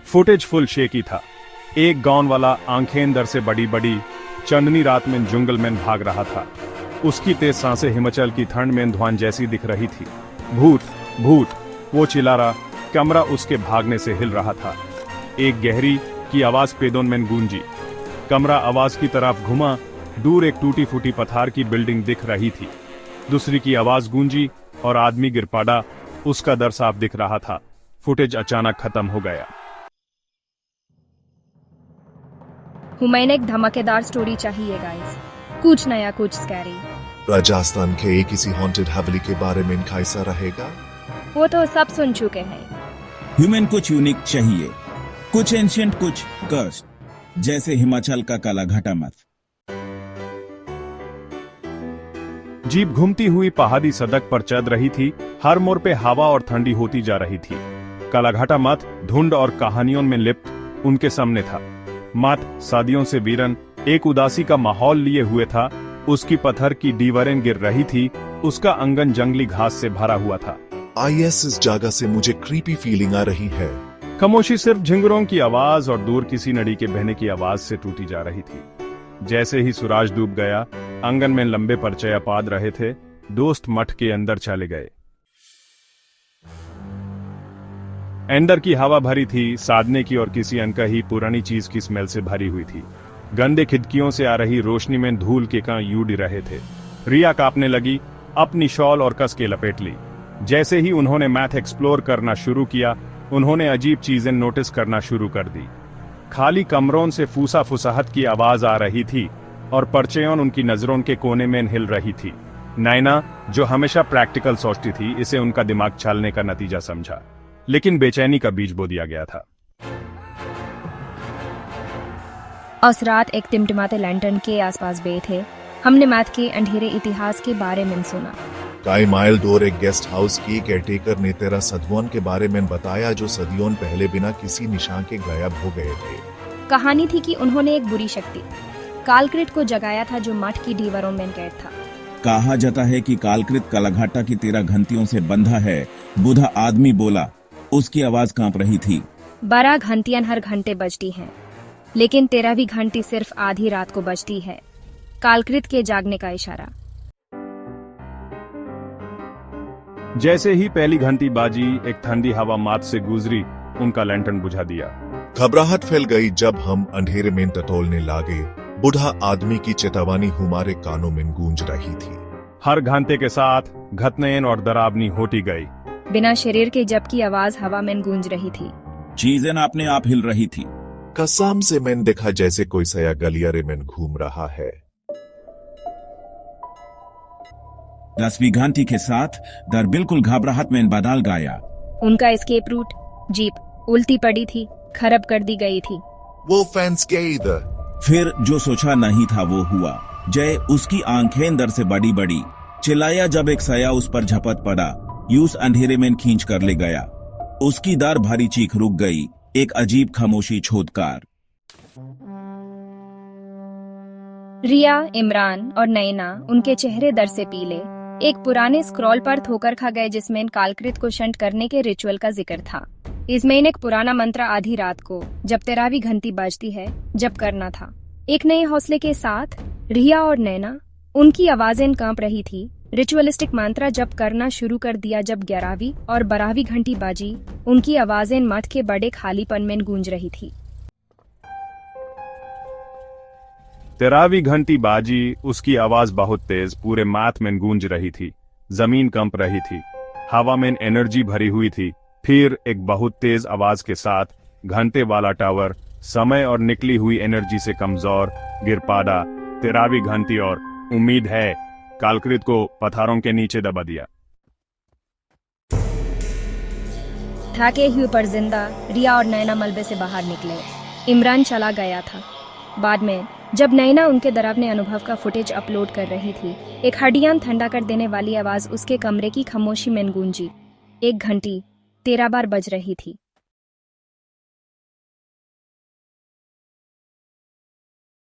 Footage full shaky था। एक gown वाला आंखें अंदर से बड़ी बड़ी चंदनी रात में जंगल में भाग रहा था। उसकी तेज सांसें हिमाचल की ठंड में धुआं जैसी दिख रही थी। भूत भूत वो चिल्ला रहा। कमरा उसके भागने से हिल रहा था। एक गहरी की आवाज पेदों में गूंजी। कमरा आवाज की तरफ घुमा। दूर एक टूटी फूटी पत्थर की बिल्डिंग दिख रही थी। दूसरी की आवाज गूंजी और आदमी गिर पड़ा। उसका दर साफ दिख रहा था। फुटेज अचानक खत्म हो गया। हुमैन एक धमाकेदार स्टोरी चाहिए गाइस, कुछ नया कुछ स्कैरी। राजस्थान के किसी हॉन्टेड हवेली के बारे में कैसा रहेगा? वो तो सब सुन चुके हैं। ह्यूमन कुछ यूनिक चाहिए, कुछ एंशिएंट कुछ कर्स्ड, जैसे हिमाचल का कालाघाटा मठ। जीप घूमती हुई पहाड़ी सड़क पर चल रही थी। हर मोड़ पे हवा और ठंडी होती जा रही थी। कालाघाटा मठ धुंध और कहानियों में लिप्त उनके सामने था। मठ सदियों से वीरन एक उदासी का माहौल लिए हुए था। उसकी पत्थर की दीवारें गिर रही थी। उसका आंगन जंगली घास से भरा हुआ था। इस जगह से मुझे क्रीपी फीलिंग आ रही है। खामोशी सिर्फ झिंगुरों की आवाज और दूर किसी नदी के बहने की आवाज से टूटी जा रही थी। जैसे ही सूरज डूब गया, आंगन में लंबे परचे पाद रहे थे। दोस्त मठ के अंदर चले गए। अंदर की हवा भरी थी, सादने की और किसी अनकही पुरानी चीज की स्मेल से भरी हुई थी। गंदे खिड़कियों से आ रही रोशनी में धूल के कण उड़ रहे थे। रिया कांपने लगी, अपनी शॉल और कस के लपेट ली। जैसे ही उन्होंने मैथ एक्सप्लोर करना शुरू किया, उन्होंने अजीब चीजें नोटिस करना शुरू कर दी। खाली कमरों से फूसा फुसाहट की आवाज आ रही थी और परचेयों उनकी नजरों के कोने में हिल रही थी। नैना, जो हमेशा प्रैक्टिकल सोचती थी, इसे उनका दिमाग छलने का नतीजा समझा, लेकिन बेचैनी का बीज बो दिया गया था। उस रात एक टिमटिमाते लैंटर्न के आसपास बैठे हमने मैथ के अंधेरे इतिहास के बारे में सुना। कई माइल दूर एक गेस्ट हाउस की केयरटेकर ने तेरा सदवन के बारे में बताया, जो सदियों पहले बिना किसी निशान के गायब हो गए थे। कहानी थी कि उन्होंने एक बुरी शक्ति कालकृत को जगाया था, जो मठ की दीवारों में कैद था। कहा जाता है कि कालकृत कालाघाटा की 13 घंटियों से बंधा है। बूढ़ा आदमी बोला। उसकी आवाज कांप रही थी। 12 घंटियां हर घंटे बजती हैं, लेकिन 13वीं घंटी सिर्फ आधी रात को बजती है। कालकृत के जागने का इशारा। जैसे ही पहली घंटी बाजी, एक ठंडी हवा माथ से गुजरी, उनका लैंटर्न बुझा दिया। घबराहट फैल गई जब हम अंधेरे में टटोलने लगे। बूढ़ा आदमी की चेतावनी हमारे कानों में गूंज रही थी। हर घंटे के साथ घटनें और डरावनी होती गई। बिना शरीर के जबकि आवाज हवा में गूंज रही थी। चीजें अपने आप हिल रही थी। कसम से मैंने देखा जैसे कोई सया गलियारे में घूम रहा है। 10वीं घंटी के साथ डर बिल्कुल घबराहट में बदल गया। उनका एस्केप रूट, जीप उल्टी पड़ी थी, खराब कर दी गई थी। वो फैंस गए इधर। फिर जो सोचा नहीं था वो हुआ। जय, उसकी आंखें अंदर से बड़ी बड़ी, चिल्लाया जब एक सया उस पर झपट पड़ा। यूस अंधेरे में खींच कर ले गया। उसकी दर भारी चीख रुक गई। एक अजीब खामोशी छोड़कर रिया, इमरान और नैना, उनके चेहरे दर से पीले, एक पुराने स्क्रॉल पर ठोकर खा गए जिसमें कालकृत को शंट करने के रिचुअल का जिक्र था। इसमें एक पुराना मंत्र आधी रात को जब 13वीं घंटी बजती है जब करना था। एक नए हौसले के साथ रिया और नैना, उनकी आवाजें कांप रही थी। रिचुअलिस्टिक मंत्र जब करना शुरू कर दिया। जब 11वीं और 12वीं घंटी बाजी, उनकी आवाजें मठ के बड़े खालीपन में गूंज रही थी। 13वीं घंटी बाजी, उसकी आवाज बहुत तेज पूरे मठ में गूंज रही थी। जमीन कंप रही थी, हवा में एनर्जी भरी हुई थी। फिर एक बहुत तेज आवाज के साथ घंटे वाला टावर समय और निकली हुई एनर्जी से कमजोर गिर पड़ा। 13वीं घंटी और उम्मीद है कालकृत को पत्थरों के नीचे दबा दिया। थके हुए पर जिंदा रिया और नैना मलबे से बाहर निकले। इमरान चला गया था। बाद में जब नैना उनके डरावने अनुभव का फुटेज अपलोड कर रही थी, एक हड्डियां ठंडा कर देने वाली आवाज उसके कमरे की खामोशी में गूंजी। 1 घंटी 13 बार बज रही थी।